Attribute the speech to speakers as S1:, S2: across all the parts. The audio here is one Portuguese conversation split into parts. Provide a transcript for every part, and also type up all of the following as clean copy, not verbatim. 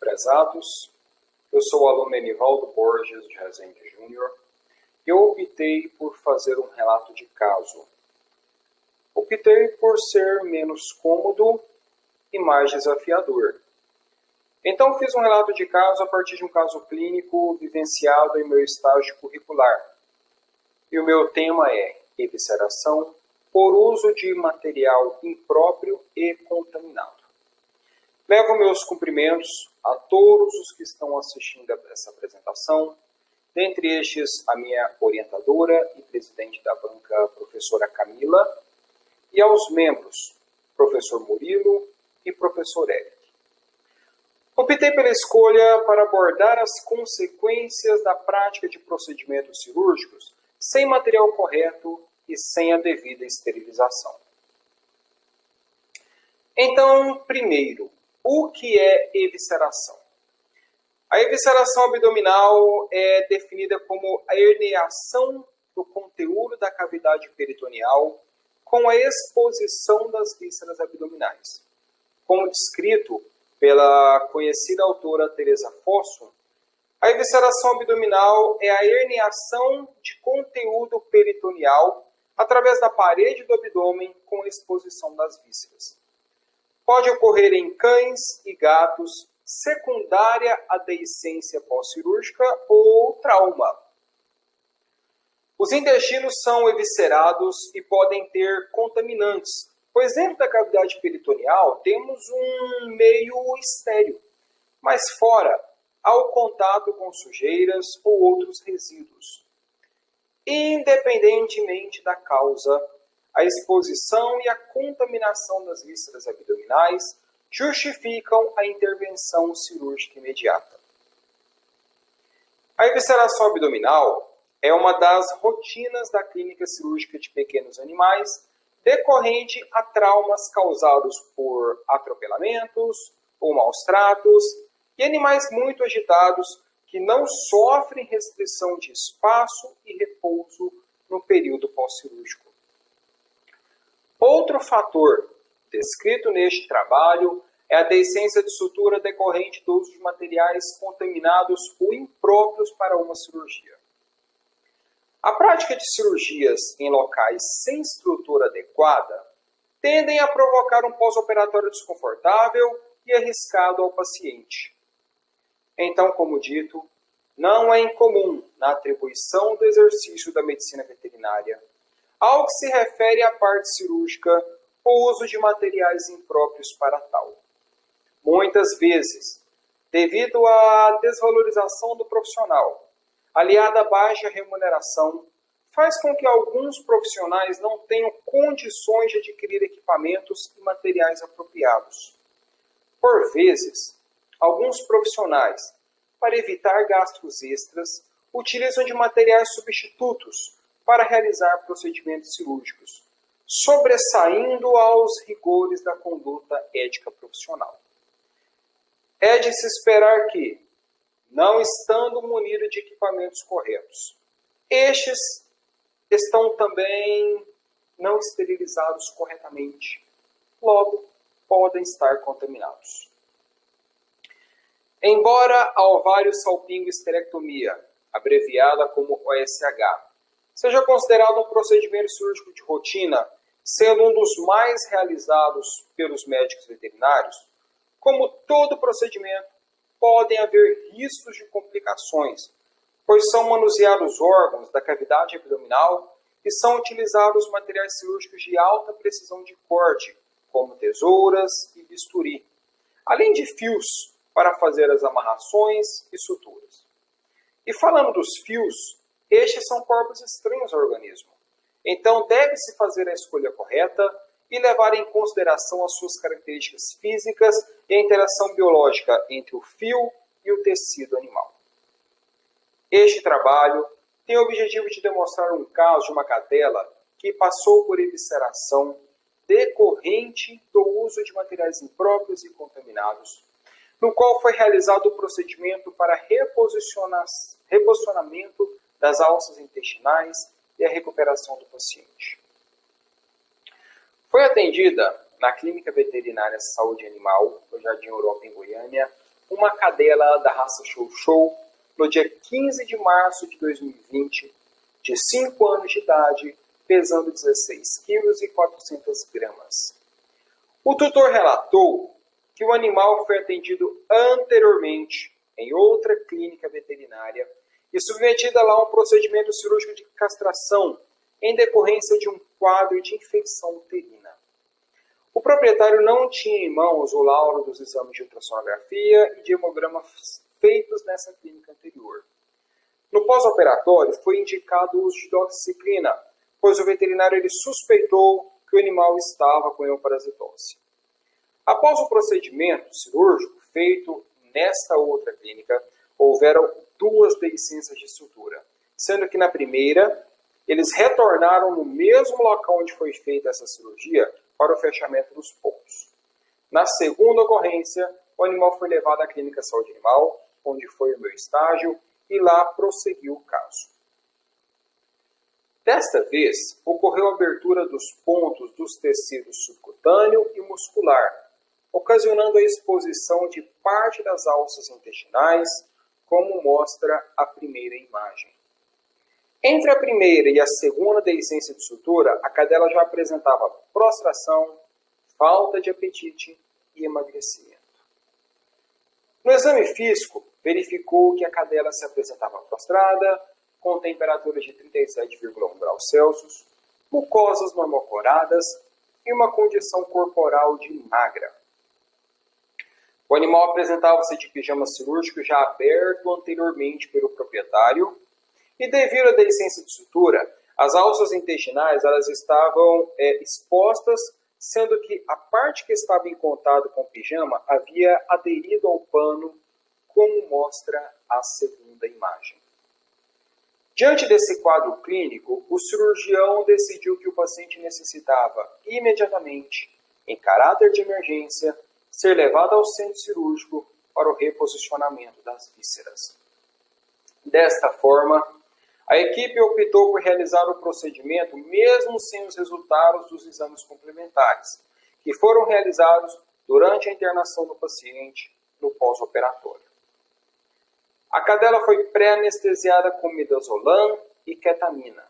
S1: Prezados, eu sou o aluno Enivaldo Borges de Rezende Júnior e eu optei por fazer um relato de caso. Optei por ser menos cômodo e mais desafiador. Então fiz um relato de caso a partir de um caso clínico vivenciado em meu estágio curricular. E o meu tema é evisceração por uso de material impróprio e contaminado. Levo meus cumprimentos a todos os que estão assistindo a essa apresentação, dentre estes a minha orientadora e presidente da banca, professora Camila, e aos membros, professor Murilo e professor Eric. Optei pela escolha para abordar as consequências da prática de procedimentos cirúrgicos sem material correto e sem a devida esterilização. Então, primeiro, o que é evisceração? A evisceração abdominal é definida como a herniação do conteúdo da cavidade peritoneal com a exposição das vísceras abdominais. Como descrito pela conhecida autora Teresa Fossum, a evisceração abdominal é a herniação de conteúdo peritoneal através da parede do abdômen com a exposição das vísceras. Pode ocorrer em cães e gatos, secundária à deiscência pós-cirúrgica ou trauma. Os intestinos são eviscerados e podem ter contaminantes, pois dentro da cavidade peritoneal temos um meio estéril, mas fora há o contato com sujeiras ou outros resíduos. Independentemente da causa, a exposição e a contaminação das vísceras abdominais justificam a intervenção cirúrgica imediata. A evisceração abdominal é uma das rotinas da clínica cirúrgica de pequenos animais, decorrente a traumas causados por atropelamentos ou maus tratos e animais muito agitados que não sofrem restrição de espaço e repouso no período pós-cirúrgico. Outro fator descrito neste trabalho é a deiscência de sutura decorrente do uso de materiais contaminados ou impróprios para uma cirurgia. A prática de cirurgias em locais sem estrutura adequada tendem a provocar um pós-operatório desconfortável e arriscado ao paciente. Então, como dito, não é incomum na atribuição do exercício da medicina veterinária ao que se refere à parte cirúrgica o uso de materiais impróprios para tal. Muitas vezes, devido à desvalorização do profissional, aliada à baixa remuneração, faz com que alguns profissionais não tenham condições de adquirir equipamentos e materiais apropriados. Por vezes, alguns profissionais, para evitar gastos extras, utilizam de materiais substitutos para realizar procedimentos cirúrgicos, sobressaindo aos rigores da conduta ética profissional. É de se esperar que, não estando munido de equipamentos corretos, estes estão também não esterilizados corretamente, logo podem estar contaminados. Embora a ovário-salpingo-esterectomia, abreviada como OSH, seja considerado um procedimento cirúrgico de rotina, sendo um dos mais realizados pelos médicos veterinários, como todo procedimento, podem haver riscos de complicações, pois são manuseados órgãos da cavidade abdominal e são utilizados materiais cirúrgicos de alta precisão de corte, como tesouras e bisturi, além de fios para fazer as amarrações e suturas. E falando dos fios, estes são corpos estranhos ao organismo. Então, deve-se fazer a escolha correta e levar em consideração as suas características físicas e a interação biológica entre o fio e o tecido animal. Este trabalho tem o objetivo de demonstrar um caso de uma cadela que passou por evisceração decorrente do uso de materiais impróprios e contaminados, no qual foi realizado o procedimento para reposicionamento das alças intestinais e a recuperação do paciente. Foi atendida na Clínica Veterinária Saúde Animal, no Jardim Europa, em Goiânia, uma uma cadela da raça Chow Chow no dia 15 de março de 2020, de 5 anos de idade, pesando 16 quilos e 400 gramas. O tutor relatou que o animal foi atendido anteriormente em outra clínica veterinária e submetido a um procedimento cirúrgico de castração em decorrência de um quadro de infecção uterina. O proprietário não tinha em mãos o laudo dos exames de ultrassonografia e de hemograma feitos nessa clínica anterior. No pós-operatório, foi indicado o uso de doxiciclina, pois o veterinário suspeitou que o animal estava com hemoparasitose. Após o procedimento cirúrgico feito nesta outra clínica, houveram 2 deiscências de sutura, sendo que na primeira, eles retornaram no mesmo local onde foi feita essa cirurgia para o fechamento dos pontos. Na segunda ocorrência, o animal foi levado à Clínica Saúde Animal, onde foi o meu estágio, e lá prosseguiu o caso. Desta vez, ocorreu a abertura dos pontos dos tecidos subcutâneo e muscular, ocasionando a exposição de parte das alças intestinais, como mostra a primeira imagem. Entre a primeira e a segunda deiscência de sutura, a cadela já apresentava prostração, falta de apetite e emagrecimento. No exame físico, verificou que a cadela se apresentava prostrada, com temperatura de 37,1 graus Celsius, mucosas normocloradas e uma condição corporal de magra. O animal apresentava-se de pijama cirúrgico já aberto anteriormente pelo proprietário e, devido à deiscência de sutura, as alças intestinais elas estavam expostas, sendo que a parte que estava em contato com o pijama havia aderido ao pano, como mostra a segunda imagem. Diante desse quadro clínico, o cirurgião decidiu que o paciente necessitava imediatamente, em caráter de emergência, ser levado ao centro cirúrgico para o reposicionamento das vísceras. Desta forma, a equipe optou por realizar o procedimento mesmo sem os resultados dos exames complementares, que foram realizados durante a internação do paciente no pós-operatório. A cadela foi pré-anestesiada com midazolam e ketamina.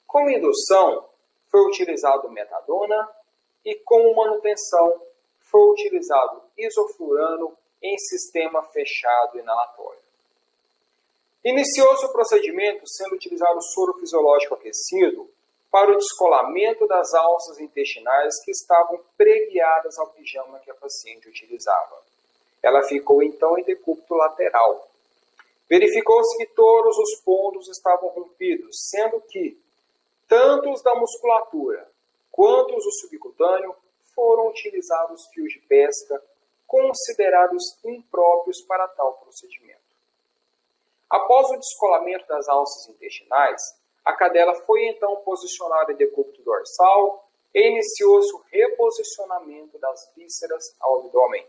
S1: Como indução, foi utilizado metadona e como manutenção, foi utilizado isoflurano em sistema fechado inalatório. Iniciou-se o procedimento sendo utilizado o soro fisiológico aquecido para o descolamento das alças intestinais que estavam preguiadas ao pijama que a paciente utilizava. Ela ficou então em decúbito lateral. Verificou-se que todos os pontos estavam rompidos, sendo que tanto os da musculatura quanto os do subcutâneo foram utilizados fios de pesca considerados impróprios para tal procedimento. Após o descolamento das alças intestinais, a cadela foi então posicionada em decúbito dorsal e iniciou-se o reposicionamento das vísceras ao abdômen.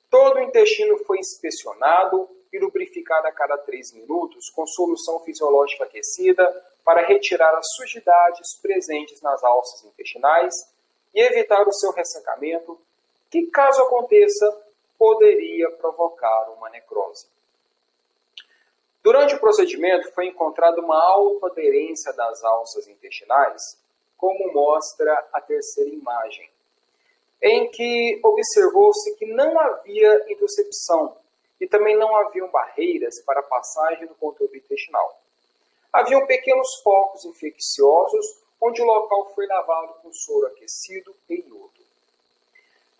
S1: Todo o intestino foi inspecionado e lubrificado a cada 3 minutos com solução fisiológica aquecida para retirar as sujidades presentes nas alças intestinais e evitar o seu ressecamento, que, caso aconteça, poderia provocar uma necrose. Durante o procedimento, foi encontrada uma autoaderência das alças intestinais, como mostra a terceira imagem, em que observou-se que não havia intuscepção e também não haviam barreiras para a passagem do conteúdo intestinal. Haviam pequenos focos infecciosos, onde o local foi lavado com soro aquecido e iodo.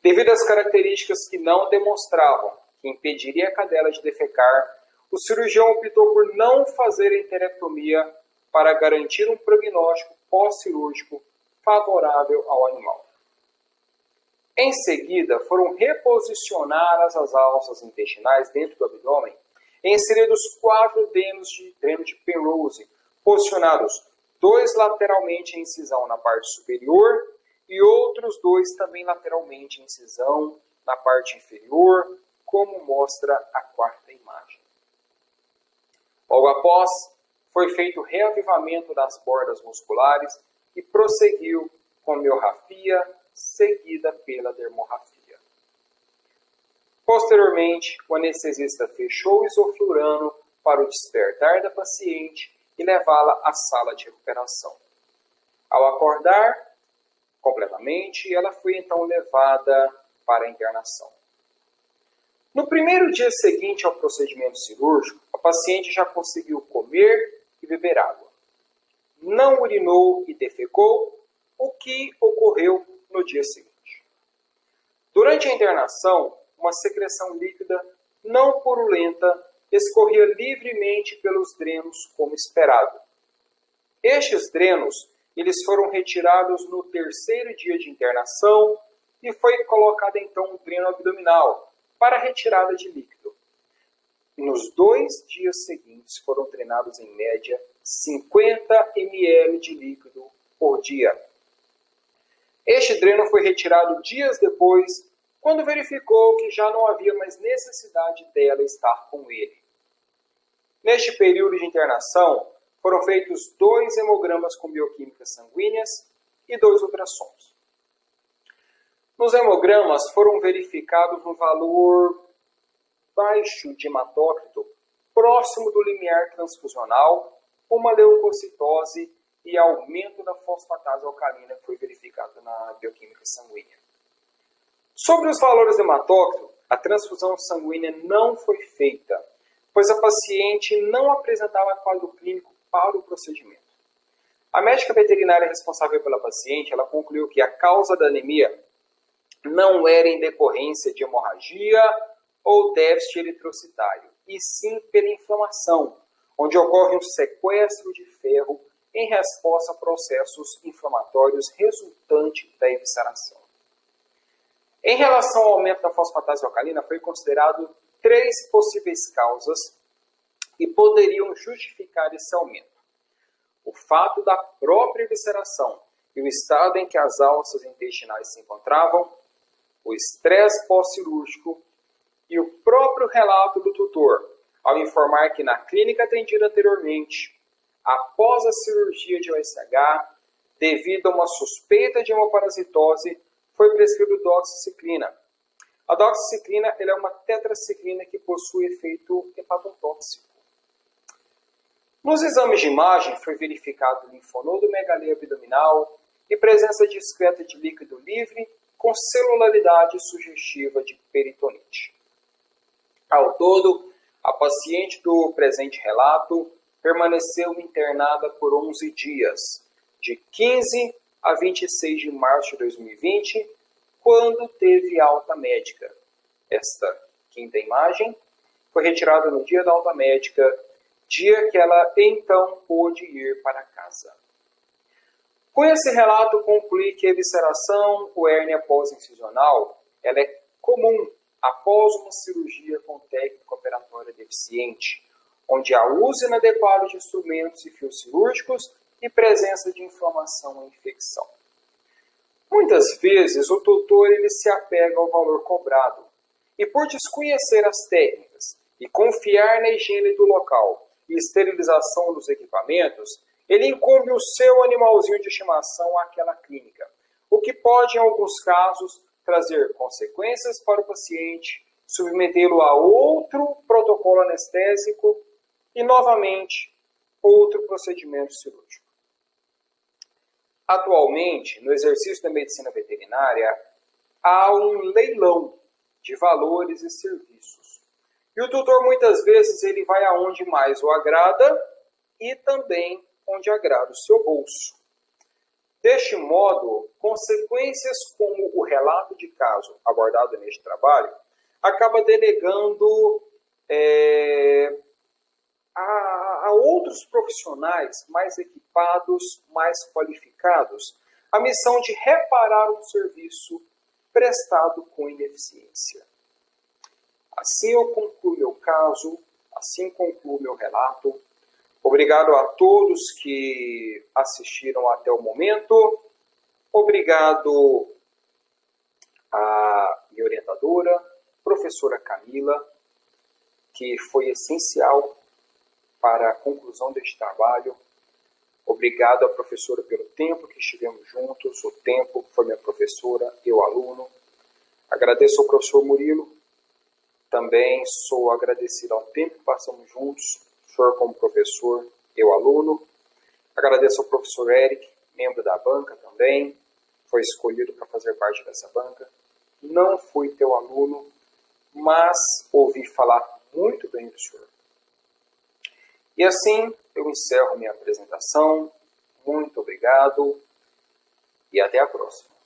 S1: Devido às características que não demonstravam que impediria a cadela de defecar, o cirurgião optou por não fazer a enterectomia para garantir um prognóstico pós-cirúrgico favorável ao animal. Em seguida, foram reposicionadas as alças intestinais dentro do abdômen e inseridos 4 drenos de Penrose, posicionados 2 lateralmente em incisão na parte superior e outros 2 também lateralmente em incisão na parte inferior, como mostra a quarta imagem. Logo após, foi feito o reavivamento das bordas musculares e prosseguiu com a miorrafia, seguida pela dermorrafia. Posteriormente, o anestesista fechou o isoflurano para o despertar da paciente e levá-la à sala de recuperação. Ao acordar completamente, ela foi então levada para a internação. No primeiro dia seguinte ao procedimento cirúrgico, a paciente já conseguiu comer e beber água. Não urinou e defecou, o que ocorreu no dia seguinte. Durante a internação, uma secreção líquida não purulenta escorria livremente pelos drenos como esperado. Estes drenos eles foram retirados no terceiro dia de internação e foi colocado então um dreno abdominal para retirada de líquido. Nos 2 dias seguintes foram drenados em média 50 ml de líquido por dia. Este dreno foi retirado dias depois, quando verificou que já não havia mais necessidade dela estar com ele. Neste período de internação, foram feitos 2 hemogramas com bioquímicas sanguíneas e 2 ultrassons. Nos hemogramas foram verificados um valor baixo de hematócrito, próximo do limiar transfusional, uma leucocitose e aumento da fosfatase alcalina que foi verificado na bioquímica sanguínea. Sobre os valores de hematócrito, a transfusão sanguínea não foi feita, pois a paciente não apresentava quadro clínico para o procedimento. A médica veterinária responsável pela paciente, ela concluiu que a causa da anemia não era em decorrência de hemorragia ou déficit eritrocitário, e sim pela inflamação, onde ocorre um sequestro de ferro em resposta a processos inflamatórios resultante da evisceração. Em relação ao aumento da fosfatase alcalina, foi considerado 3 possíveis causas que poderiam justificar esse aumento. O fato da própria evisceração e o estado em que as alças intestinais se encontravam, o estresse pós-cirúrgico e o próprio relato do tutor, ao informar que na clínica atendida anteriormente, após a cirurgia de OSH, devido a uma suspeita de hemoparasitose, foi prescrito doxiciclina. A doxiciclina é uma tetraciclina que possui efeito hepatotóxico. Nos exames de imagem foi verificado linfonodomegalia abdominal e presença discreta de líquido livre com celularidade sugestiva de peritonite. Ao todo, a paciente do presente relato permaneceu internada por 11 dias, de 15 a 26 de março de 2020, quando teve alta médica. Esta quinta imagem foi retirada no dia da alta médica, dia que ela então pôde ir para casa. Com esse relato, concluí que a evisceração ou hérnia pós-incisional ela é comum após uma cirurgia com técnica operatória deficiente, onde há uso inadequado de instrumentos e fios cirúrgicos e presença de inflamação ou infecção. Muitas vezes o tutor ele se apega ao valor cobrado e por desconhecer as técnicas e confiar na higiene do local e esterilização dos equipamentos, ele incumbe o seu animalzinho de estimação àquela clínica, o que pode, em alguns casos, trazer consequências para o paciente, submetê-lo a outro protocolo anestésico e, novamente, outro procedimento cirúrgico. Atualmente, no exercício da medicina veterinária, há um leilão de valores e serviços. E o tutor, muitas vezes, ele vai aonde mais o agrada e também onde agrada o seu bolso. Deste modo, consequências como o relato de caso abordado neste trabalho acaba delegando a outros profissionais mais equipados, mais qualificados, a missão de reparar um serviço prestado com ineficiência. Assim eu concluo meu caso, assim concluo meu relato. Obrigado a todos que assistiram até o momento. Obrigado à minha orientadora, professora Camila, que foi essencial para a conclusão deste trabalho. Obrigado à professora pelo tempo que estivemos juntos, o tempo que foi minha professora, eu aluno. Agradeço ao professor Murilo Também sou agradecido ao tempo que passamos juntos, o senhor como professor, eu aluno. Agradeço ao professor Eric, membro da banca também, foi escolhido para fazer parte dessa banca. Não fui teu aluno, mas ouvi falar muito bem do senhor. E assim eu encerro minha apresentação. Muito obrigado e até a próxima.